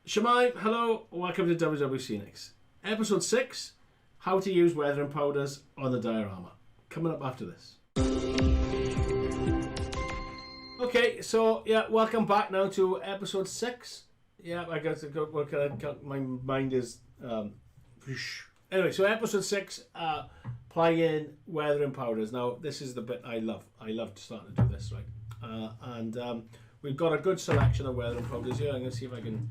Shemai, hello, welcome to WWScenics. Episode 6, how to use weathering powders on the diorama. Coming up after this. Okay, so yeah, welcome back now to episode 6. Yeah, I got to go, my mind is, anyway, so episode 6, applying weathering powders. Now, this is the bit I love. I love starting to do this, right? We've got a good selection of weathering powders here. I'm going to see if I can,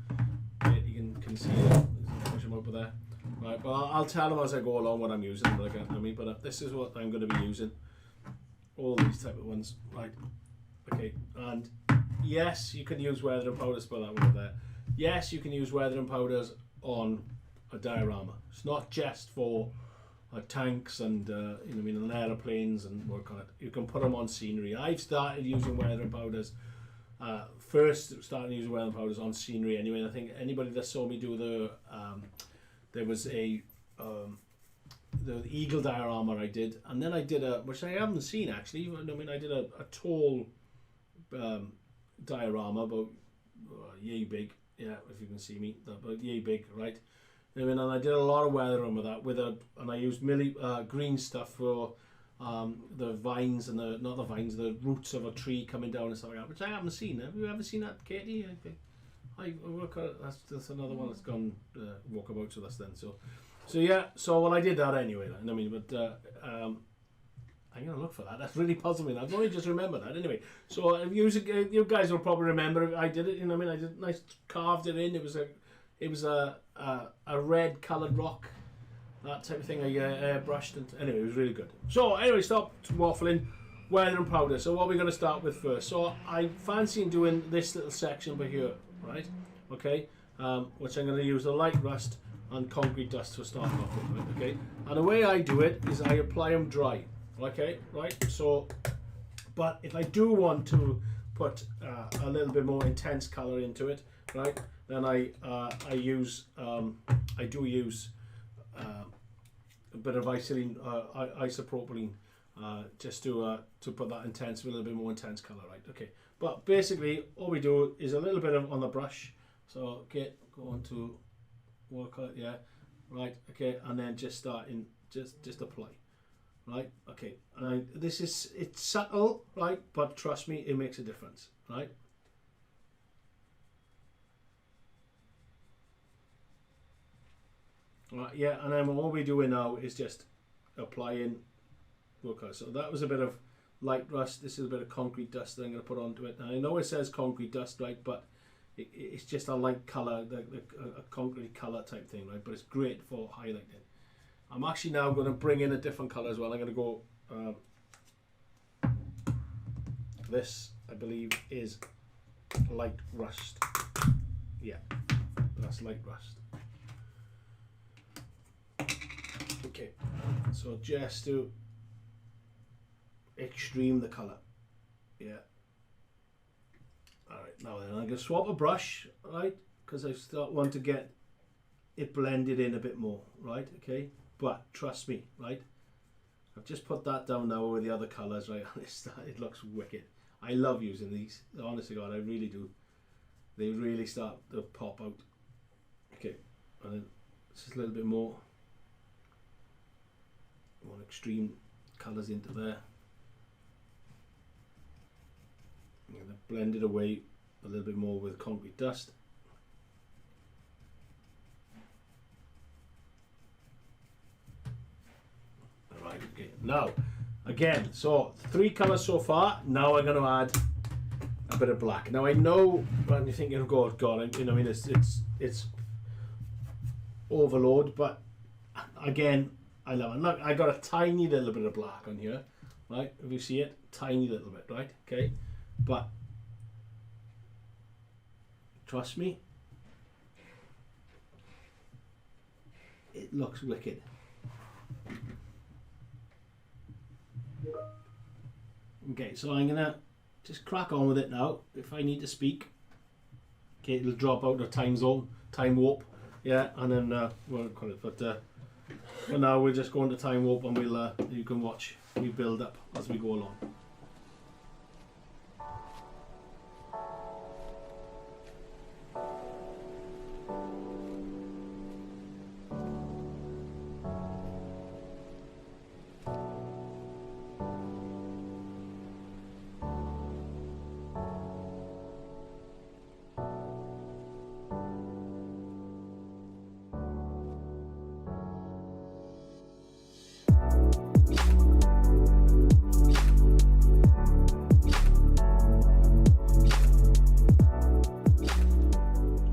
you can see it. Push them over there. Right, well, I'll tell them as I go along what I'm using. But this is what I'm going to be using. All these type of ones, right? Okay, and yes, you can use weathering powders, put that one there. Yes, you can use weathering powders on a diorama. It's not just for tanks and and aeroplanes and work on it. You can put them on scenery. I've started using weathering powders. First started using weathering powders on scenery anyway. And I think anybody that saw me do there was the eagle diorama I did, and then I did which I haven't seen actually. I did a tall diorama about yay big. Yeah, if you can see me, about yay big, right? And I did a lot of weathering with that, and I used green stuff for the vines and the roots of a tree coming down and stuff like that, which I haven't seen. Have you ever seen that, Katie? I work at, that's another one that's gone walkabout with us then. So yeah. So I did that anyway. I'm gonna look for that. That's really puzzled me. I've only just remembered that anyway. So you guys will probably remember. I did it. I carved it in. It was a red coloured rock, that type of thing. I brushed and anyway, it was really good. So anyway, stop waffling. Weathering powder. So what we're going to start with first. So I fancy doing this little section over here, right? Okay, which I'm going to use the light rust and concrete dust to start off with. Right? Okay, and the way I do it is I apply them dry. Okay, right. So, but if I do want to put a little bit more intense color into it, right, then I use a bit of isopropylene just to put that intense, a little bit more intense color, right? Okay, but basically all we do is a little bit of on the brush. So go on to work out, yeah, right. Okay, and then just start in just apply. Right, okay, it's subtle, right, but trust me, it makes a difference, right? Right, yeah, and then what we're doing now is just applying work out. So that was a bit of light rust. This is a bit of concrete dust that I'm going to put onto it. Now I know it says concrete dust, right, but it's just a light color, a concrete color type thing, right? But it's great for highlighting. I'm actually now going to bring in a different color as well. I'm going to go, this I believe is light rust. Yeah, that's light rust. Okay, so just to extreme the color. Yeah. Alright, now then I'm going to swap a brush, right, because I want to get it blended in a bit more, right? Okay. But trust me, right? I've just put that down now with the other colours, right? It looks wicked. I love using these. Honestly, God, I really do. They really start to pop out. Okay, and then just a little bit more extreme colours into there. I'm going to blend it away a little bit more with concrete dust. Okay. Now, again, so 3 colours so far. Now I'm going to add a bit of black. Now I know when you're thinking, oh God, it's overload, but again, I love it. Look, I got a tiny little bit of black on here, right? If you see it, tiny little bit, right? Okay, but trust me, it looks wicked. Okay, so I'm gonna just crack on with it now. If I need to speak, okay, it'll drop out of time warp, yeah, and then we'll call it. But for now, we'll just go into time warp, and you can watch me build up as we go along.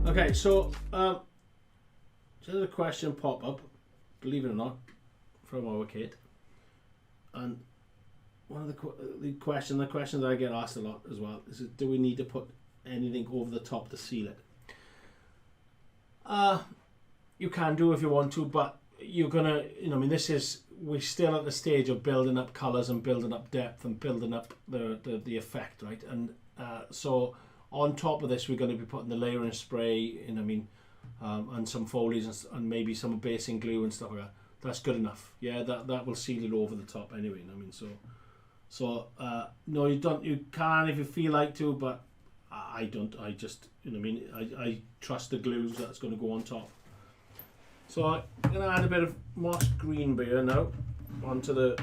Okay, so just a question pop up, believe it or not, from our kid, and one of the questions that I get asked a lot as well is, do we need to put anything over the top to seal it? You can do if you want to, but you're gonna, I mean, we're still at the stage of building up colours and building up depth and building up the effect, right? And so on top of this, we're going to be putting the layering spray in, and some foliage and maybe some basing glue and stuff like that. That's good enough. Yeah, that will seal it over the top anyway. No, you don't. You can if you feel like to, but I don't. I just, I trust the glues that's going to go on top. So I'm going to add a bit of moss green beer now onto the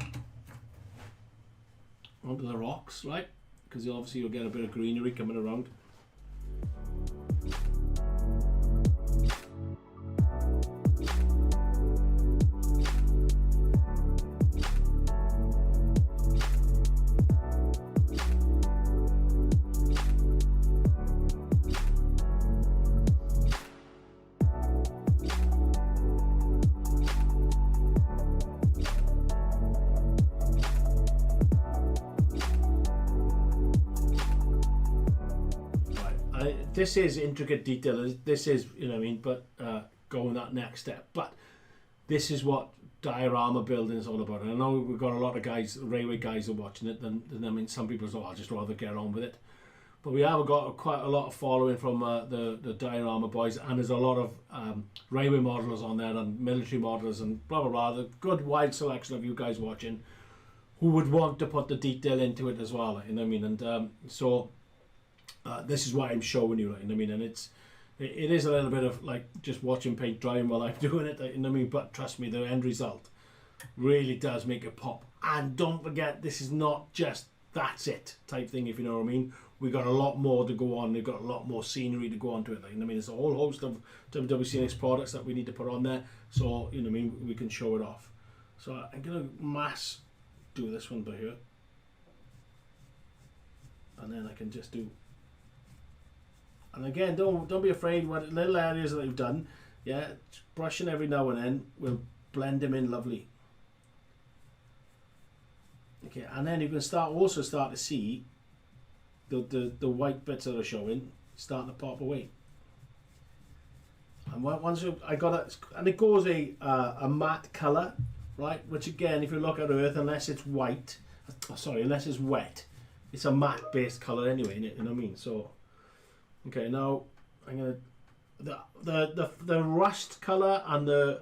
rocks, right? Because obviously you'll get a bit of greenery coming around. This is intricate detail. This is, but going that next step. But this is what diorama building is all about. And I know we've got a lot of guys, railway guys are watching it. And some people say, I'll just rather get on with it. But we have got quite a lot of following from the diorama boys, and there's a lot of railway modelers on there and military modelers and blah blah blah. The good wide selection of you guys watching who would want to put the detail into it as well. And so. This is why I'm showing you, right? And it is a little bit of like just watching paint drying while I'm doing it, but trust me, the end result really does make it pop. And don't forget, this is not just that's it type thing, if you know what I mean. We got a lot more to go on. We've got a lot more scenery to go on to it. There's a whole host of WWScenics products that we need to put on there, so we can show it off. So I'm gonna mass do this one by here, and then I can just do. And again, don't be afraid. What little areas that you've done, yeah, brushing every now and then will blend them in lovely. Okay, and then you can also start to see the white bits that are showing starting to pop away. And once I got it, and it goes a matte color, right? Which again, if you look at Earth, unless it's white, unless it's wet, it's a matte based color anyway. You know what I mean? So. Okay, now I'm gonna the rust color and the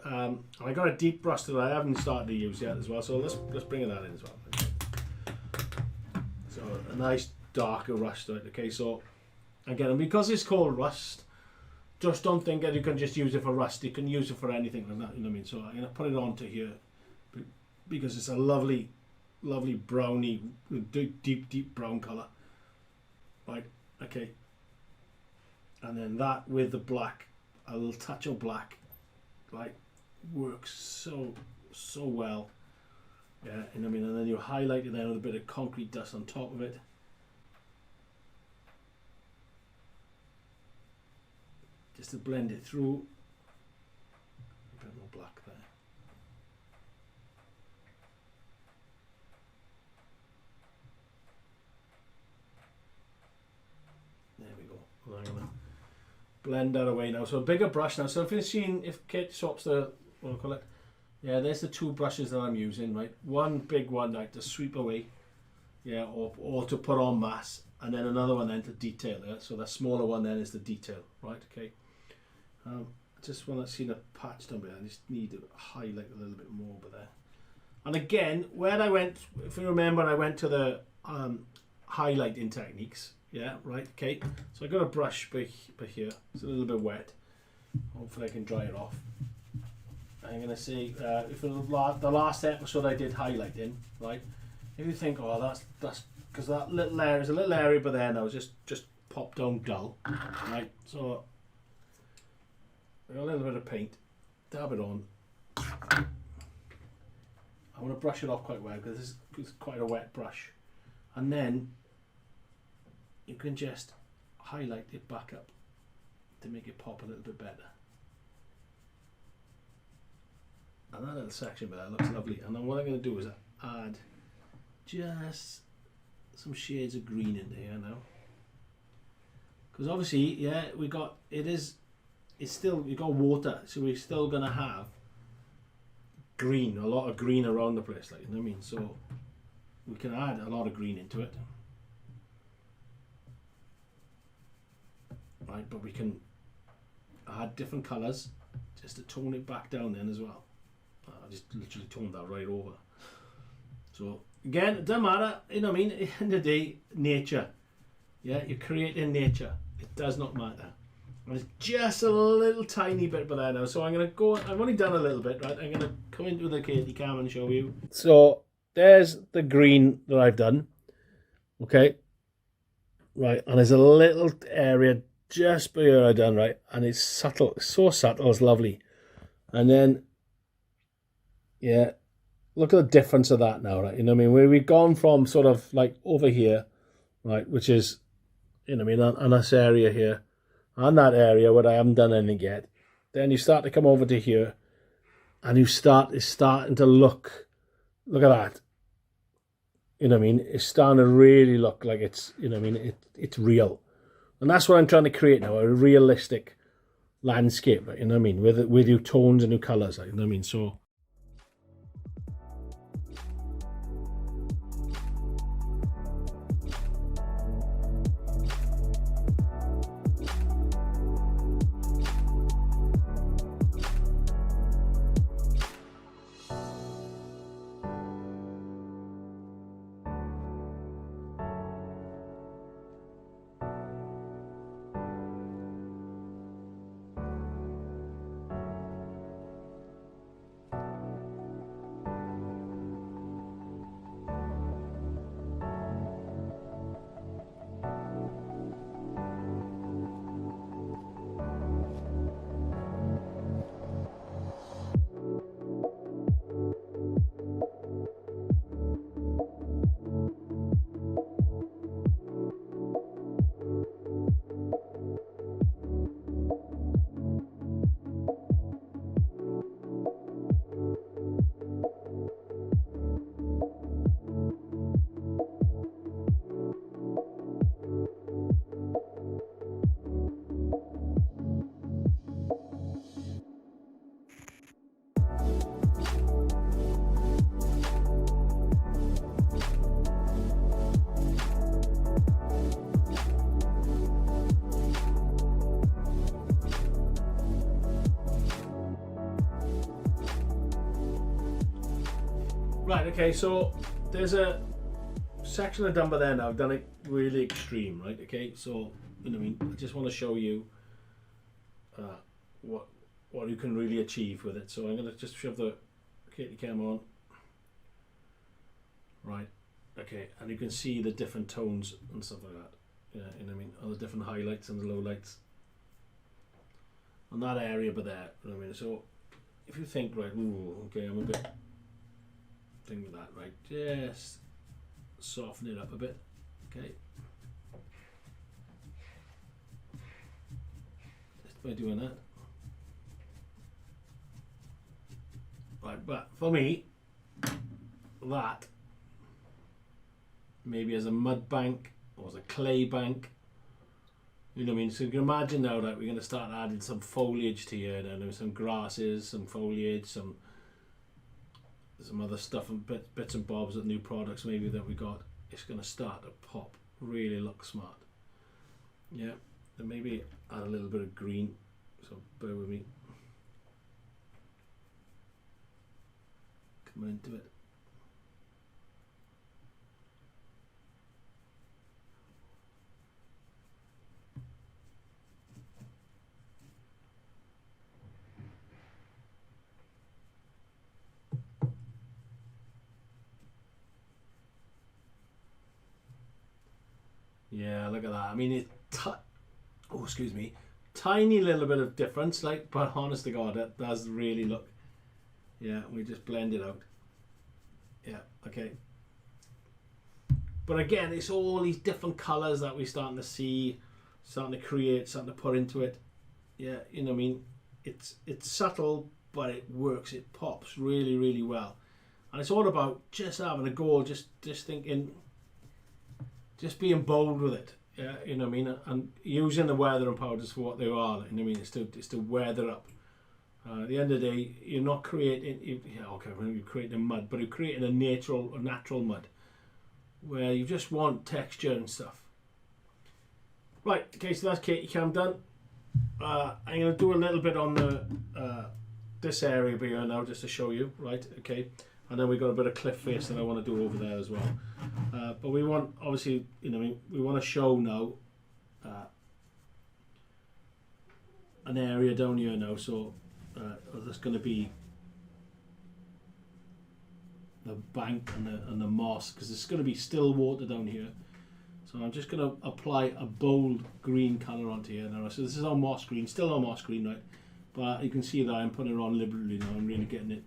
I got a deep rust that I haven't started to use yet as well. So let's bring that in as well. So a nice darker rust, right? Okay, so again, because it's called rust, just don't think that you can just use it for rust. You can use it for anything like that. You know what I mean? So I'm gonna put it onto here because it's a lovely browny, deep brown color. Right? Okay. And then that with the black, a little touch of black, like works so well. Yeah, and then you highlight it then with a bit of concrete dust on top of it. Just to blend it through. A bit more black there. There we go. I'm gonna blend that away now. So a bigger brush now. So if Kate swaps the, what do I call it? Yeah, there's the two brushes that I'm using, right? One big one like to sweep away, yeah, or to put on mass, and then another one then to detail. Yeah? So the smaller one then is the detail, right? Okay. Just when I've seen a patch down there, I just need to highlight a little bit more over there. And again, when I went, if you remember, I went to the highlighting techniques. Yeah, right, okay. So I got a brush by here. It's a little bit wet. Hopefully I can dry it off. I'm going to say, if the last episode I did highlighting, right? If you think, oh, that's because that little area is a little area, but there now just popped down dull, right? So a little bit of paint, dab it on. I want to brush it off quite well because this is quite a wet brush, and then you can just highlight it back up to make it pop a little bit better. And that little section there looks lovely. And then what I'm going to do is add just some shades of green into here now. Because obviously, yeah, we got it's still, we got water, so we're still going to have green, a lot of green around the place, like, you know what I mean? So we can add a lot of green into it. Right, but we can add different colours just to tone it back down then as well. I just literally toned that right over. So again, it doesn't matter, you know what I mean? At the end of the day, nature. Yeah, you're creating nature. It does not matter. And it's just a little tiny bit by there now. So I'm going to go, I've only done a little bit, right? I'm going to come into the Katie cam and show you. So there's the green that I've done. Okay. Right, and there's a little area just by where I've done, right? And it's subtle, it's so subtle, it's lovely. And then, yeah, look at the difference of that now, right? You know what I mean? Where we've gone from sort of like over here, right, which is, you know what I mean, on this area here, and that area where I haven't done anything yet. Then you start to come over to here, and it's starting to look at that. You know what I mean? It's starting to really look like it's, you know what I mean, it's real. And that's what I'm trying to create now, a realistic landscape, right? You know what I mean? With new tones and new colours, like, you know what I mean? So right, okay, so there's a section I've done by there now. I've done it really extreme, right? Okay, so, you know what I mean? I just want to show you what you can really achieve with it. So I'm going to just shove the Katie cam on. Right, okay, and you can see the different tones and stuff like that. Yeah, you know what I mean? All the different highlights and the lowlights. On that area by there, you know what I mean? So if you think, right, ooh, okay, I'm a bit thing with that, right? Just soften it up a bit, okay? Just by doing that. Right, but for me, that maybe as a mud bank or as a clay bank, you know what I mean? So you can imagine now that we're going to start adding some foliage to here, and some grasses, some foliage, some other stuff and bits and bobs of new products maybe that we got. It's going to start to pop, really look smart. Yeah, and maybe add a little bit of green, so bear with me. Coming into it. Yeah, look at that. I mean, oh, excuse me, tiny little bit of difference, like, but honest to God, that does really look. Yeah, we just blend it out. Yeah, okay. But again, it's all these different colours that we're starting to see, starting to create, starting to put into it. Yeah, you know what I mean? It's subtle, but it works. It pops really, really well. And it's all about just having a go, just thinking, just being bold with it. Yeah, you know what I mean? And using the weathering powders for what they are. You know what I mean? It's to weather up. At the end of the day, you're not creating. You're creating mud, but you're creating a natural mud, where you just want texture and stuff. Right. Okay, so that's Katie Cam done. I'm going to do a little bit on the this area here now, just to show you. Right. Okay. And then we've got a bit of cliff face that I want to do over there as well. But we want, obviously, you know, we want to show now an area down here now. So there's going to be the bank and the moss, because there's going to be still water down here. So I'm just going to apply a bold green colour onto here now. So this is on moss green, still on moss green, right? But you can see that I'm putting it on liberally now. I'm really getting it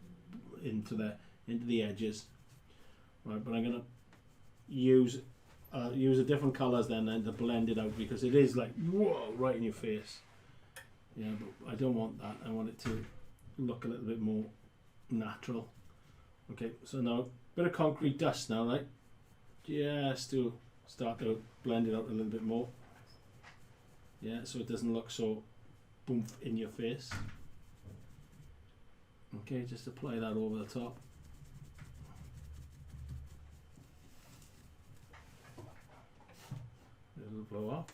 into the edges, right? But I'm going to use the different colours then to blend it out, because it is like, whoa, right in your face. Yeah, but I don't want that. I want it to look a little bit more natural. Okay, so now bit of concrete dust now, right? Just to start to blend it out a little bit more. Yeah, so it doesn't look so boom in your face. Okay, just apply that over the top. It'll blow up.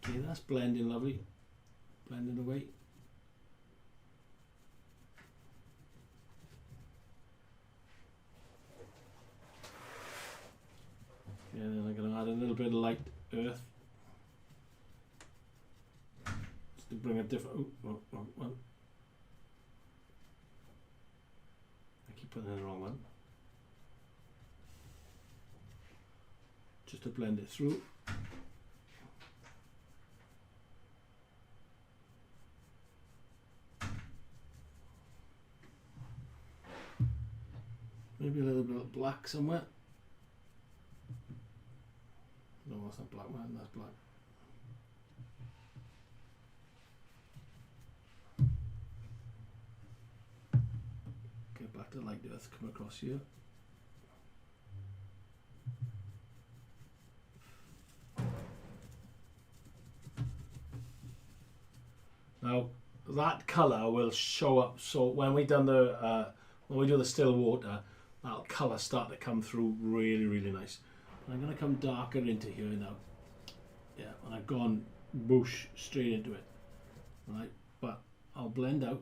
Okay, that's blending lovely. Blending away. Yeah, then I'm going to add a little bit of light earth just to bring a different. I keep putting in the wrong one. Just to blend it through. Maybe a little bit of black somewhere. No, that's not black, man. That's black. Get back to light earth, come across here. Now that colour will show up. So when we do the still water, that colour start to come through really, really nice. I'm going to come darker into here now. Yeah, and I've gone boosh straight into it. Right, but I'll blend out.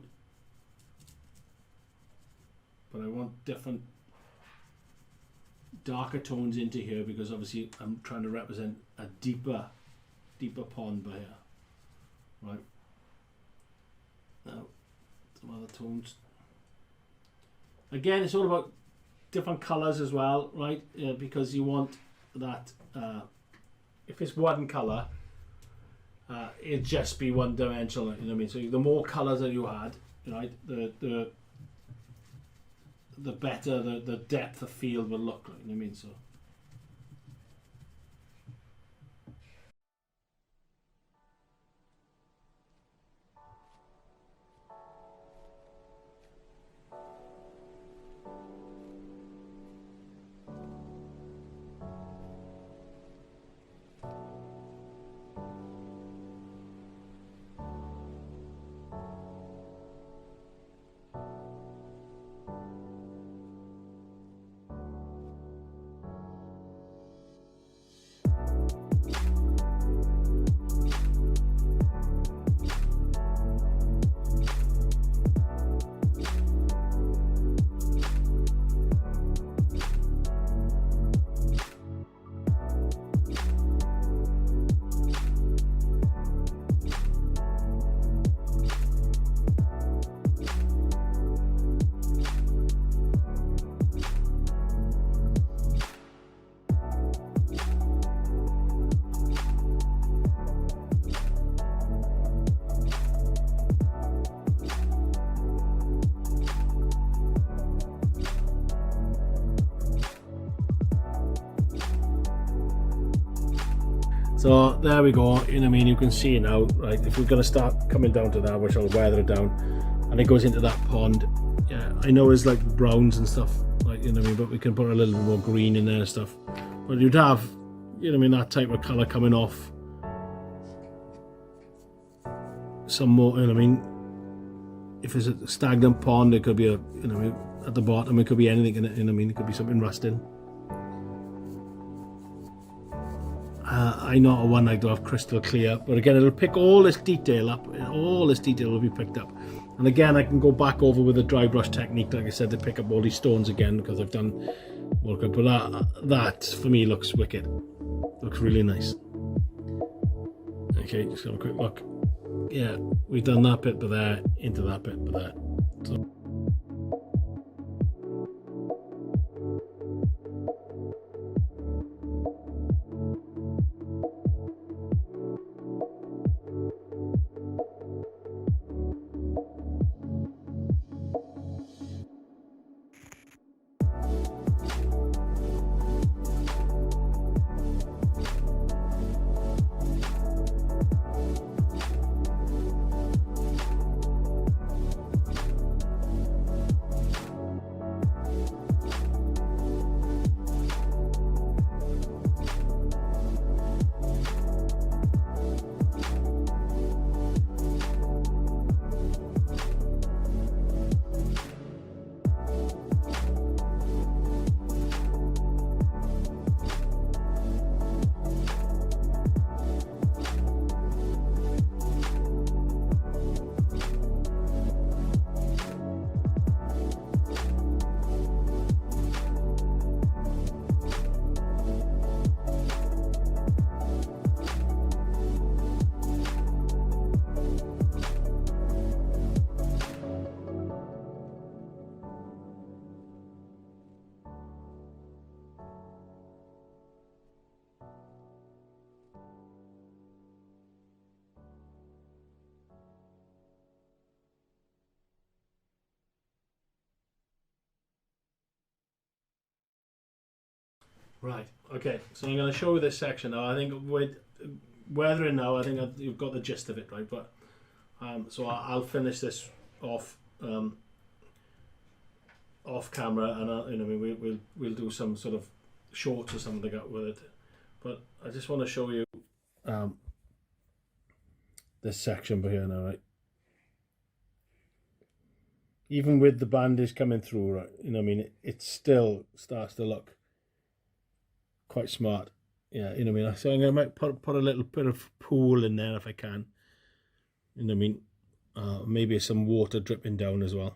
But I want different darker tones into here, because obviously I'm trying to represent a deeper pond by here. Right. Now, some other tones. Again, it's all about different colours as well, right? Because you want that, if it's one colour, it'd just be one dimensional, you know what I mean? So the more colours that you had, right, the better the depth of field will look like, you know what I mean? So So there we go, you know what I mean, you can see now, right, if we're going to start coming down to that, which I'll weather it down, and it goes into that pond. Yeah, I know it's like browns and stuff, like, you know what I mean, but we can put a little bit more green in there and stuff. But you'd have, you know what I mean, that type of colour coming off. Some more, you know what I mean, if it's a stagnant pond, it could be a, you know what I mean, at the bottom, it could be anything in it, you know what I mean, it could be something rusting. I know one I do have crystal clear, but again, it'll pick all this detail up, all this detail will be picked up. And again, I can go back over with a dry brush technique, like I said, to pick up all these stones again, because I've done work. But that for me looks wicked, looks really nice. Okay, just have a quick look. Yeah, we've done that bit, but there, into that bit, but there. So. Right, okay, so I'm going to show you this section now. I think with weathering now, I think you've got the gist of it, right? But so I'll finish this off off camera, and you know, we'll do some sort of shorts or something like with it. But I just want to show you this section here now, right? Even with the bandage coming through, right? You know what I mean? It still starts to look quite smart. Yeah, you know what I mean? So I'm going to put a little bit of pool in there if I can. You know what I mean? Maybe some water dripping down as well.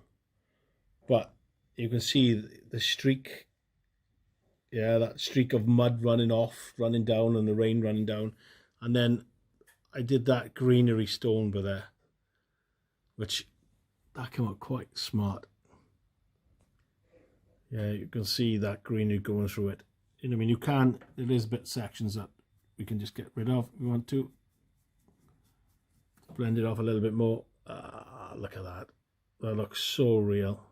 But you can see the streak. Yeah, that streak of mud running down, and the rain running down. And then I did that greenery stone by there, which that came out quite smart. Yeah, you can see that greenery going through it. You know what I mean? You can, there is bit sections that we can just get rid of if we want to. Blend it off a little bit more. Look at that. That looks so real.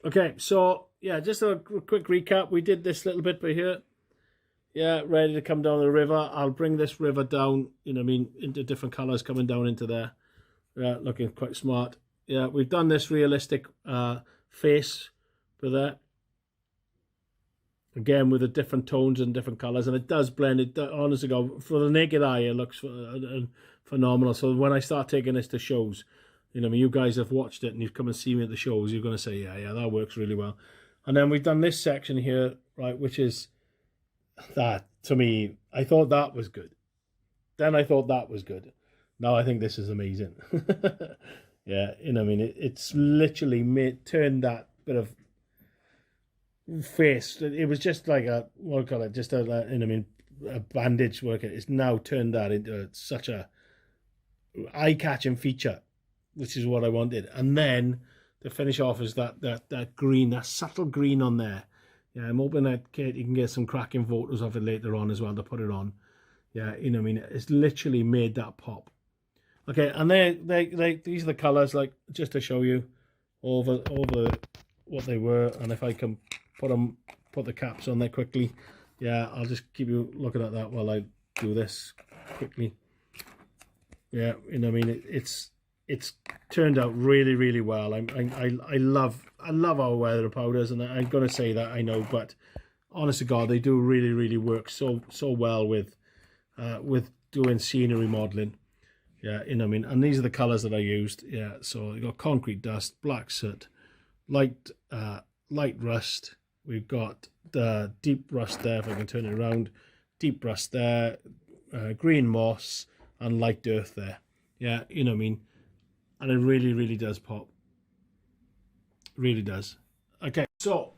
Okay, so yeah, just a quick recap. We did this little bit by here. Yeah, ready to come down the river. I'll bring this river down, you know what I mean, into different colours coming down into there. Yeah, looking quite smart. Yeah, we've done this realistic face for there. Again, with the different tones and different colours, and it does blend. It honestly, for the naked eye, it looks phenomenal. So when I start taking this to shows, you know, I mean, you guys have watched it and you've come and seen me at the shows, you're going to say, yeah, that works really well. And then we've done this section here, right, which is that, to me, I thought that was good. Then I thought that was good. Now I think this is amazing. Yeah, you know, I mean, it's literally turned that bit of face. It was just like a, what do you call it, just a, you know what I mean, a bandage work. It's now turned that into such a eye-catching feature, which is what I wanted. And then to finish off is that green, that subtle green on there. Yeah, I'm hoping that Kate, you can get some cracking photos of it later on as well to put it on. Yeah, you know what I mean, it's literally made that pop. Okay, and these are the colours, like, just to show you over what they were. And if I can put the caps on there quickly, Yeah, I'll just keep you looking at that while I do this quickly. Yeah, you know what I mean, it's turned out really, really well. I love our weathering powders, and I'm gonna say that, I know, but honest to God, they do really, really work so well with doing scenery modeling. Yeah, you know what I mean, and these are the colors that I used. Yeah, so you got concrete dust, black soot, light rust. We've got the deep rust there, if I can turn it around, deep rust there, green moss, and light earth there. Yeah, you know what I mean, and it really, really does pop. Really does. Okay, so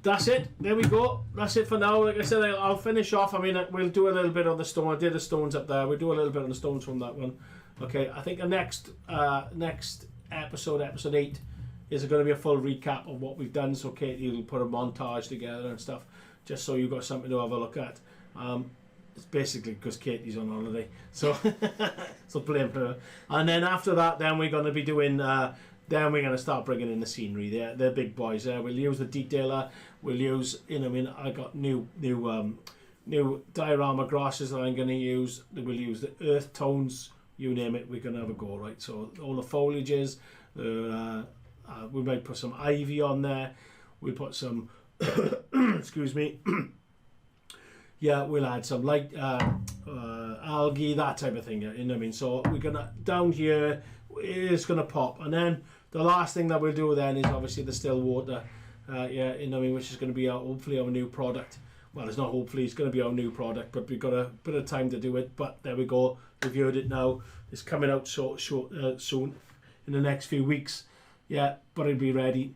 that's it. There we go. That's it for now. Like I said, I'll finish off. I mean, we'll do a little bit on the stone. I did the stones up there. We'll do a little bit on the stones from that one. Okay, I think the next episode, episode 8, is going to be a full recap of what we've done. So Katie will put a montage together and stuff, just so you've got something to have a look at. It's basically because Katie's on holiday, so so blame her. And then after that, then we're going to be doing. Then we're going to start bringing in the scenery. They're big boys. We'll use the detailer. We'll use, you know, I mean, I got new diorama grasses that I'm going to use. We'll use the earth tones. You name it, we're going to have a go, right? So all the foliages. We might put some ivy on there. We'll put some. Excuse me. Yeah, we'll add some light algae, that type of thing. You know what I mean? So we're gonna down here. It's gonna pop, and then the last thing that we'll do then is obviously the still water. Yeah, you know what I mean, which is going to be hopefully our new product. Well, it's not hopefully, it's going to be our new product, but we've got a bit of time to do it. But there we go, reviewed it now. It's coming out soon in the next few weeks. Yeah, but it'll be ready.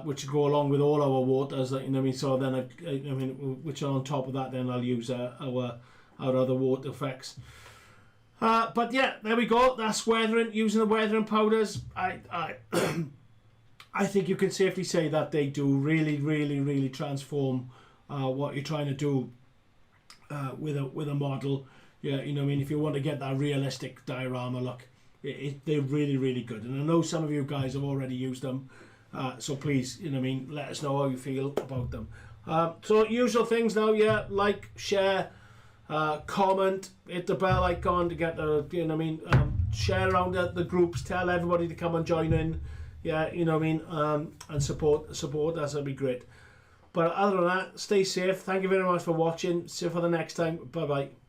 Which will go along with all our waters, you know what I mean. So then, I mean, which on top of that, then I'll use our other water effects. But yeah, there we go. That's weathering, using the weathering powders. I think you can safely say that they do really, really, really transform what you're trying to do with a model. Yeah, you know what I mean. If you want to get that realistic diorama look, they're really, really good. And I know some of you guys have already used them. So please, you know what I mean, let us know how you feel about them. So usual things now, yeah, like, share, comment, hit the bell icon to get the, you know what I mean, share around the groups, tell everybody to come and join in, yeah, you know what I mean, and support us, that'd be great. But other than that, stay safe. Thank you very much for watching. See you for the next time. Bye bye.